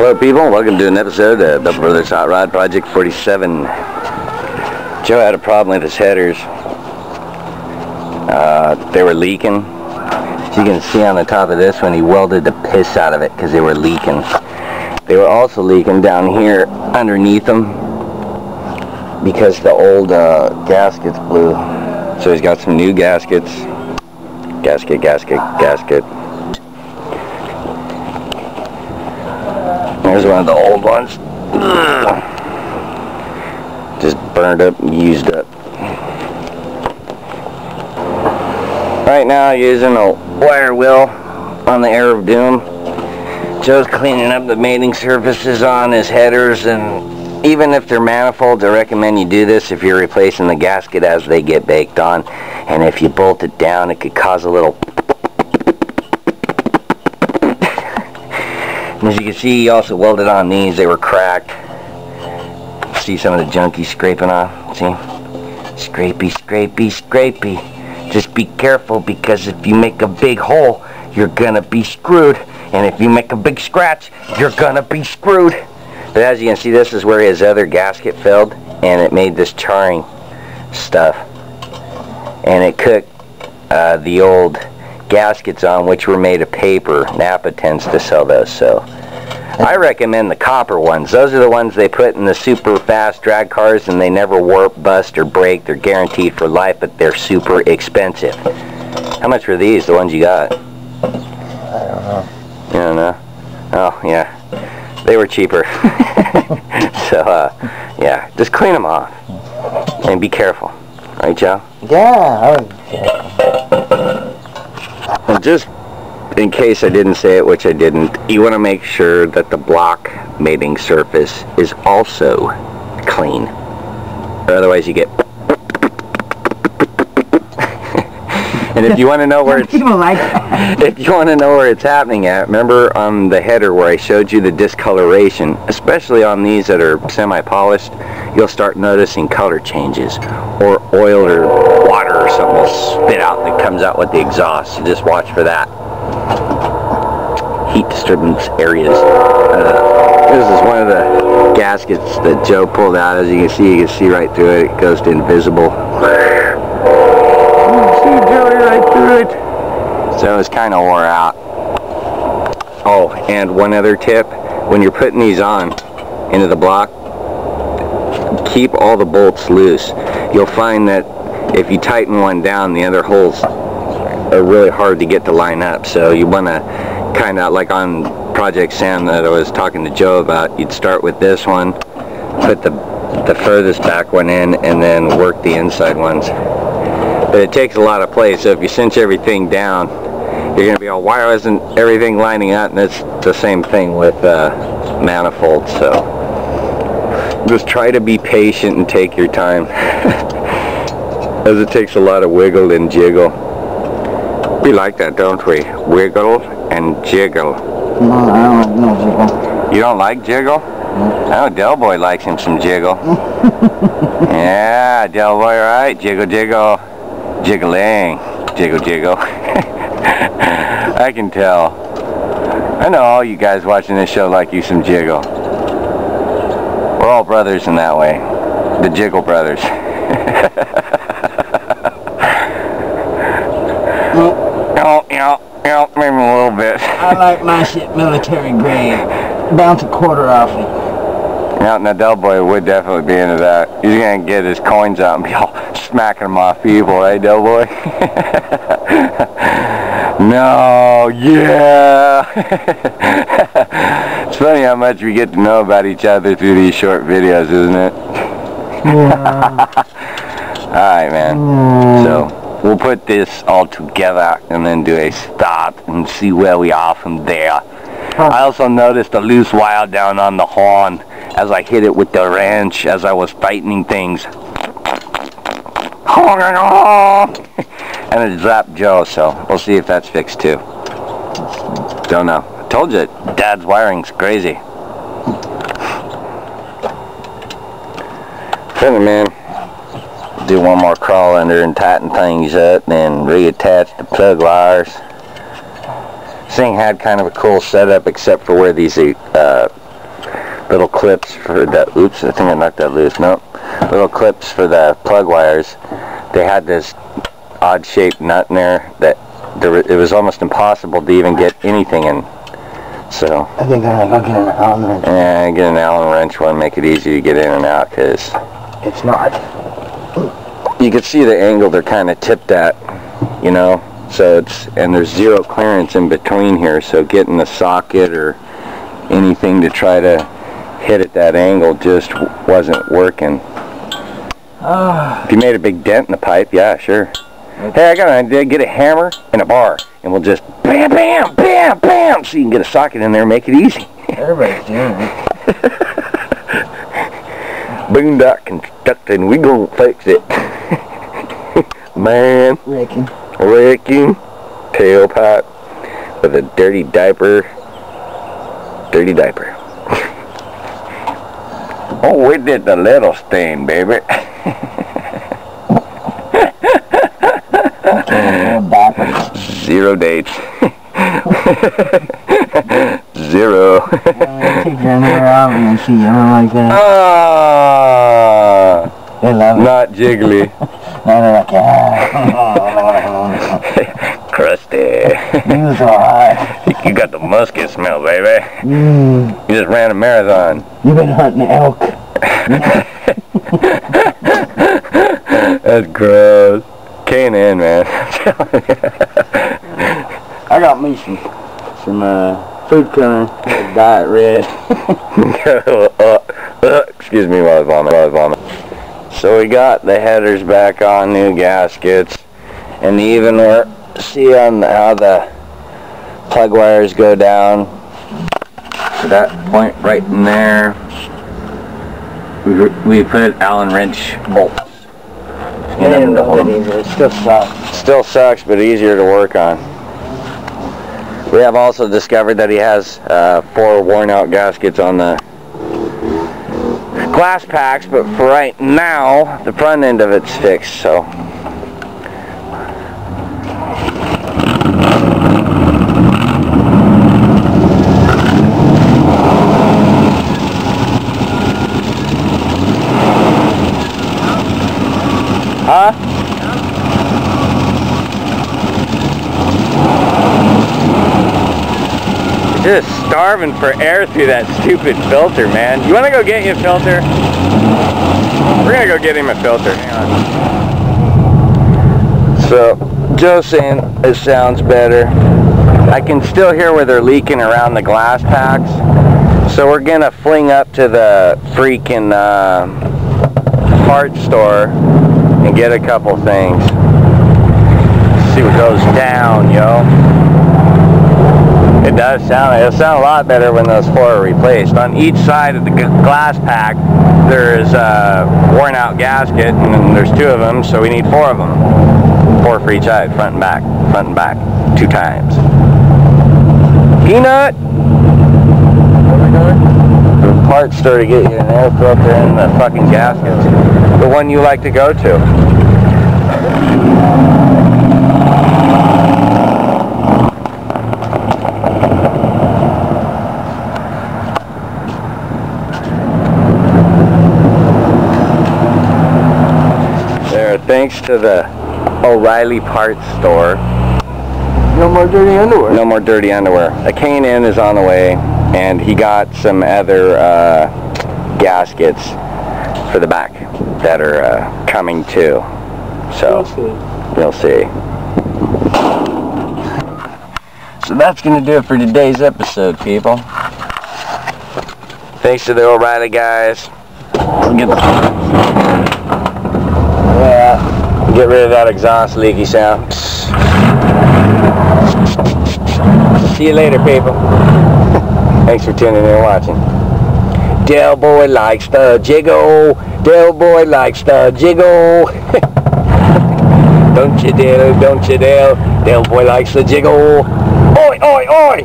Hello people, welcome to an episode of Bethel Brothers Hot Rod Project 47. Joe had a problem with his headers. They were leaking. As you can see on the top of this one, he welded the piss out of it because they were leaking. They were also leaking down here underneath them because the old gaskets blew. So he's got some new gaskets. Gasket. There's one of the old ones. Just burned up and used up. Right now using a wire wheel on the Air of Doom. Joe's cleaning up the mating surfaces on his headers, and even if they're manifolds, I recommend you do this if you're replacing the gasket as they get baked on. And if you bolt it down, it could cause a little. As you can see, he also welded on these. They were cracked. See some of the junkie scraping off. See? Scrapey. Just be careful, because if you make a big hole, you're gonna be screwed. And if you make a big scratch, you're gonna be screwed. But as you can see, this is where his other gasket failed, and it made this charring stuff. And it cooked the old gaskets on, which were made of paper. Napa tends to sell those, so I recommend the copper ones. Those are the ones they put in the super fast drag cars, and they never warp, bust, or break. They're guaranteed for life, but they're super expensive. How much were these, the ones you got? I don't know. You don't know? Oh, yeah. They were cheaper. So, yeah, just clean them off. And be careful. Right, Joe? Yeah, I would be careful. And just in case I didn't say it, which I didn't, you want to make sure that the block mating surface is also clean. Or otherwise you get. And if you want to know where it's if you want to know where it's happening at, remember on the header where I showed you the discoloration, especially on these that are semi-polished, you'll start noticing color changes, or oil or water or something will spit out that comes out with the exhaust. So just watch for that. Heat disturbance areas. This is one of the gaskets that Joe pulled out. As you can see right through it. It goes to invisible. See Joey right through it. So it's kind of wore out. Oh, and one other tip: when you're putting these on into the block, keep all the bolts loose. You'll find that if you tighten one down, the other holes are really hard to get to line up. So you want to kind of, like on Project Sam that I was talking to Joe about, you'd start with this one, put the furthest back one in, and then work the inside ones. But it takes a lot of play, so if you cinch everything down, you're going to be all, why isn't everything lining up? And it's the same thing with manifolds. So just try to be patient and take your time, as it takes a lot of wiggle and jiggle. We like that, don't we? Wiggle and jiggle. No, I don't like no jiggle. You don't like jiggle? No. Oh, Delboy likes him some jiggle. Yeah, Delboy, right? Jiggle, jiggle. Jiggling. Jiggle, jiggle. I can tell. I know all you guys watching this show like you some jiggle. We're all brothers in that way. The Jiggle Brothers. Maybe a little bit. I like my shit military grade. Bounce a quarter off it. Yeah, now Delboy would definitely be into that. He's gonna get his coins out and be all smacking them off people, eh, Delboy? No, yeah. It's funny how much we get to know about each other through these short videos, isn't it? Yeah. Alright, man. So we'll put this all together and then do a start and see where we are from there. I also noticed a loose wire down on the horn as I hit it with the wrench as I was tightening things. And it zapped Joe, so we'll see if that's fixed too. Don't know. I told you, Dad's wiring's crazy. Finna, man. Do one more crawl under and tighten things up, then reattach the plug wires. This thing had kind of a cool setup, except for where these little clips for the, oops, I think I knocked that loose, nope. Little clips for the plug wires. They had this odd shaped nut in there that it was almost impossible to even get anything in. So I think I'm gonna get an Allen wrench. Yeah, get an Allen wrench one, make it easy to get in and out, because it's not. You can see the angle they're kind of tipped at, you know. So and there's zero clearance in between here, so getting the socket or anything to try to hit at that angle just wasn't working. If you made a big dent in the pipe, yeah, sure. Hey, I got an idea. Get a hammer and a bar, and we'll just bam, bam, bam, bam, so you can get a socket in there and make it easy. Everybody's doing it. Boondock constructing, we gonna fix it. Man. Wrecking tailpipe with a dirty diaper. Oh, we did the little stain, baby. Zero dates. Zero. Take your underwear out and see yellow like that. They love it. Not jiggly. Now they're like, Crusty. You so hot. You got the musket smell, baby. You just ran a marathon. You've been hunting elk. That's gross. K&N, man. I got me some food coloring. Diet red. Excuse me while I vomit. So we got the headers back on, new gaskets, and even see on how the plug wires go down to that point right in there. We put Allen wrench bolts. It still sucks. Still sucks, but easier to work on. We have also discovered that he has 4 worn out gaskets on the glass packs, but for right now the front end of it's fixed, so huh? You're just starving for air through that stupid filter, man. You want to go get you a filter? We're going to go get him a filter. Hang on. So, Joe's saying it sounds better. I can still hear where they're leaking around the glass packs. So we're going to fling up to the freaking parts store and get a couple things. See what goes down, yo. It'll sound a lot better when those 4 are replaced. On each side of the glass pack there's a worn out gasket, and there's 2 of them, so we need 4 of them. 4 for each side, front and back, 2 times. Peanut! Where are we going? The parts store to get you an air filter and the fucking gaskets. The one you like to go to. Thanks to the Oriley parts store. No more dirty underwear. No more dirty underwear. A K&N is on the way, and he got some other gaskets for the back that are coming too. So we'll see. So that's going to do it for today's episode, people. Thanks to the O'Reilly guys. Get rid of that exhaust leaky sound. See you later, people. Thanks for tuning in and watching. Delboy likes the jiggle. Delboy likes the jiggle. Don't you Del. Delboy likes the jiggle. Oi, oi, oi!